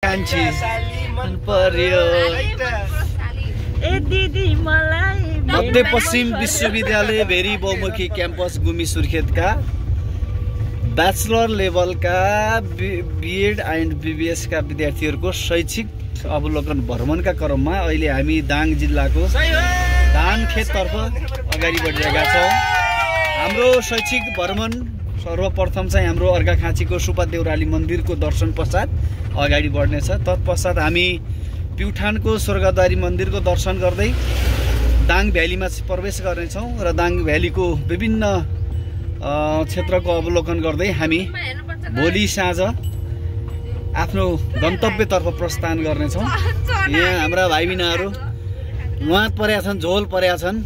कान्छी मन पर्यो मध्यपश्चिम विश्वविद्यालय भेरी बहुमुखी क्याम्पस गुमी सुर्खेतका ब्याचलर लेभलका बीएड एन्ड बीबीएस का विद्यार्थीहरूको शैक्षिक अवलोकन भ्रमणका क्रममा अहिले हामी दाङ जिल्लाको धानखेततर्फ अगाडि बढिरहेका छौँ। हाम्रो शैक्षिक भ्रमण सर्वप्रथम चाहिँ हाम्रो अर्घाखाँचीको सुब्बा देउराली मन्दिरको दर्शन पश्चात अगाडि बढ्नेछ। तत्पश्चात हामी प्युठानको स्वर्गद्वारी मन्दिरको दर्शन गर्दै दाङ भ्यालीमा प्रवेश गर्नेछौँ र दाङ भ्यालीको विभिन्न क्षेत्रको अवलोकन गर्दै हामी भोलि साँझ आफ्नो गन्तव्यतर्फ प्रस्थान गर्नेछौँ। यहाँ हाम्रा भाइबिनाहरू वाँत परेका छन्, झोल परेका छन्।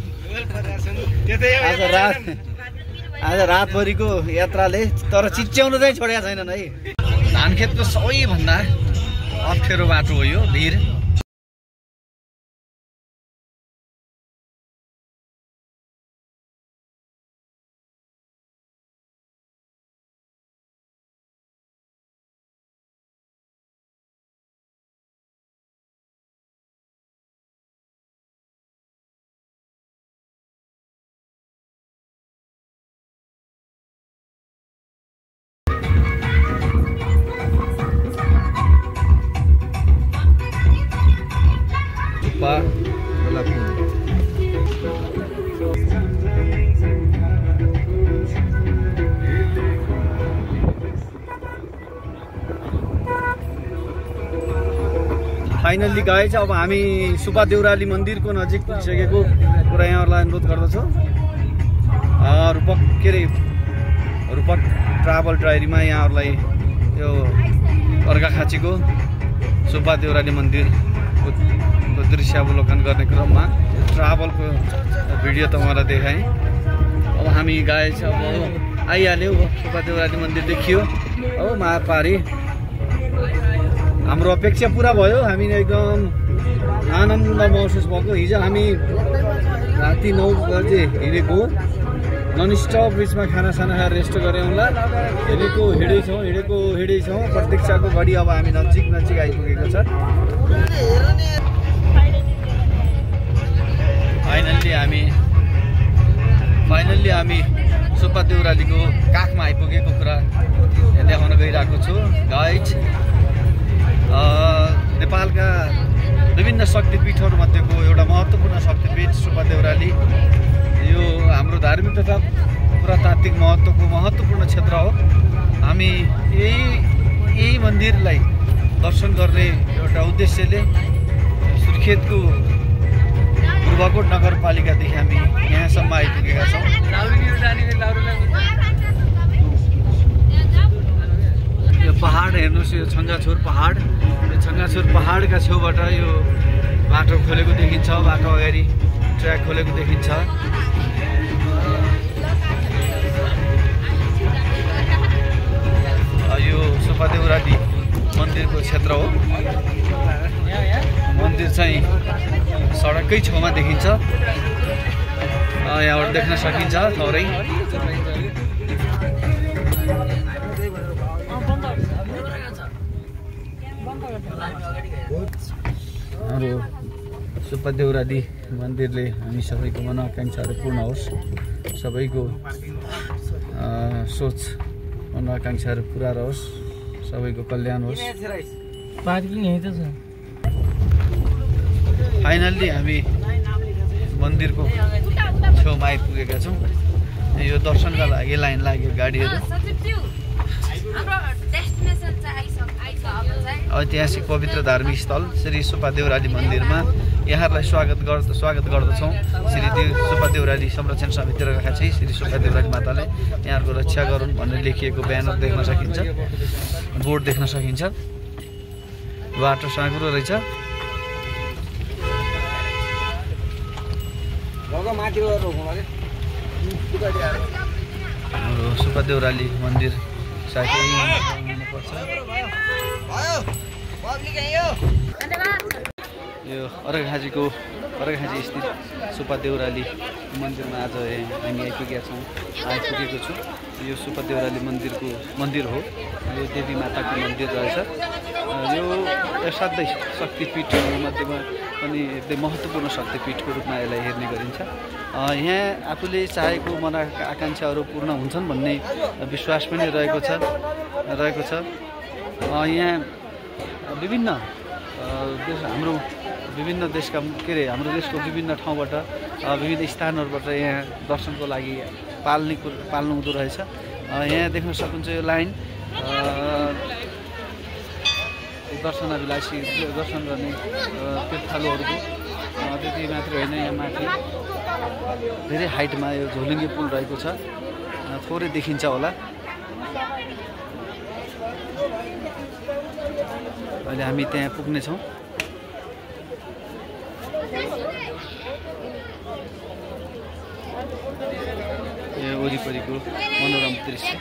आज रातभरिको यात्राले तर चिच्याउनु चाहिँ छोडेका छैनन् है। धानखेतको सबैभन्दा अप्ठ्यारो बाटो हो यो भिर। फाइनल्ली गाइज अब हामी सुब्बा देउराली मन्दिरको नजिक पुगिसकेको कुरा यहाँहरूलाई अनुरोध गर्दछु। रूपक ट्राभल डायरीमा यहाँहरूलाई यो अर्घाखाँचीको सुब्बा देउराली मन्दिरको दृश्य अवलोकन गर्ने क्रममा ट्राभलको भिडियो तपाईँलाई देखाएँ। अब हामी गाइज अब आइहाल्यो, सुब्बा देउराली मन्दिर देखियो। अब महापारी हाम्रो अपेक्षा पुरा भयो। हामी एकदम आनन्द महसुस भएको। हिजो हामी राति 9 बजे हिँडेको, ननस्टप बिचमा खानासाना खाएर रेस्ट गऱ्यौँ होला। हिँडेछौँ प्रतीक्षाको घडी अब हामी नजिक आइपुगेको छ। फाइनल्ली हामी सुब्बा देउरालीको काखमा आइपुगेको कुरा देखाउन गइरहेको छु। गाइज नेपालका विभिन्न शक्तिपीठहरू मध्येको एउटा महत्त्वपूर्ण शक्तिपीठ सुब्बा देउराली यो हाम्रो धार्मिक तथा पुरातात्विक महत्त्वको महत्त्वपूर्ण क्षेत्र हो। हामी यही मन्दिरलाई दर्शन गर्ने एउटा उद्देश्यले सुर्खेतको पूर्वकोट नगरपालिकादेखि हामी यहाँसम्म आइपुगेका छौँ। यो पहाड हेर्नुहोस्, यो छङ्गाछोर पहाड। यो छङ्गाछोर पहाडका छेउबाट यो बाटो खोलेको देखिन्छ, बाटो अगाडि ट्र्याक खोलेको देखिन्छ। यो सुब्बा देउराली मन्दिरको क्षेत्र हो। मन्दिर चाहिँ सडककै छेउमा देखिन्छ, यहाँबाट देख्न सकिन्छ थोरै। हाम्रो सुब्बा देउराली मन्दिरले हामी सबैको मनोकाङ्क्षाहरू पूर्ण होस्, सबैको सोच मनोकाङ्क्षाहरू पुरा रहोस्, सबैको कल्याण होस्। पार्किङ यही त छ। फाइनल्ली हामी मन्दिरको छेउमा आइपुगेका छौँ। यो दर्शनका लागि लाइन लाग्यो गाडीहरू। ऐतिहासिक पवित्र धार्मिक स्थल श्री सुब्बा देउराली मन्दिरमा यहाँहरूलाई स्वागत गर्दछौँ। श्री सुब्बा देउराली संरक्षण समिति अर्घाखाँची श्री सुब्बा देउराली माताले यहाँहरूको रक्षा गरून् भनेर लेखिएको ब्यानर देख्न सकिन्छ, बोर्ड देख्न सकिन्छ। बाटो साँघुरो रहेछ। हाम्रो सुब्बा देउराली मन्दिर साथै यो अर्घाखाँची स्थित सुब्बा देउराली मन्दिरमा आज हामी आइपुगेको छु। यो सुब्बा देउराली मन्दिर हो। यो देवी माताको मन्दिर रहेछ। यो असाध्यै शक्तिपीठहरूमध्येमा पनि एकदमै महत्त्वपूर्ण शक्तिपीठको रूपमा यसलाई हेर्ने गरिन्छ। यहाँ आफूले चाहेको आकाङ्क्षाहरू पूर्ण हुन्छन् भन्ने विश्वास पनि रहेको छ। यहाँ विभिन्न विभिन्न देशका हाम्रो देशको विभिन्न ठाउँबाट विभिन्न स्थानहरूबाट यहाँ दर्शनको लागि पाल्नु हुँदो रहेछ। यहाँ देख्न सक्नुहुन्छ यो लाइन दर्शनाभिलाषी दर्शन गर्ने तीर्थालुहरूको। त्यति मात्र होइन, यहाँ माथि धेरै हाइटमा यो झोलुङ्गे पुल रहेको छ, थोरै देखिन्छ होला। अहिले हामी त्यहाँ पुग्नेछौँ। यो वरिपरिको मनोरम दृश्य।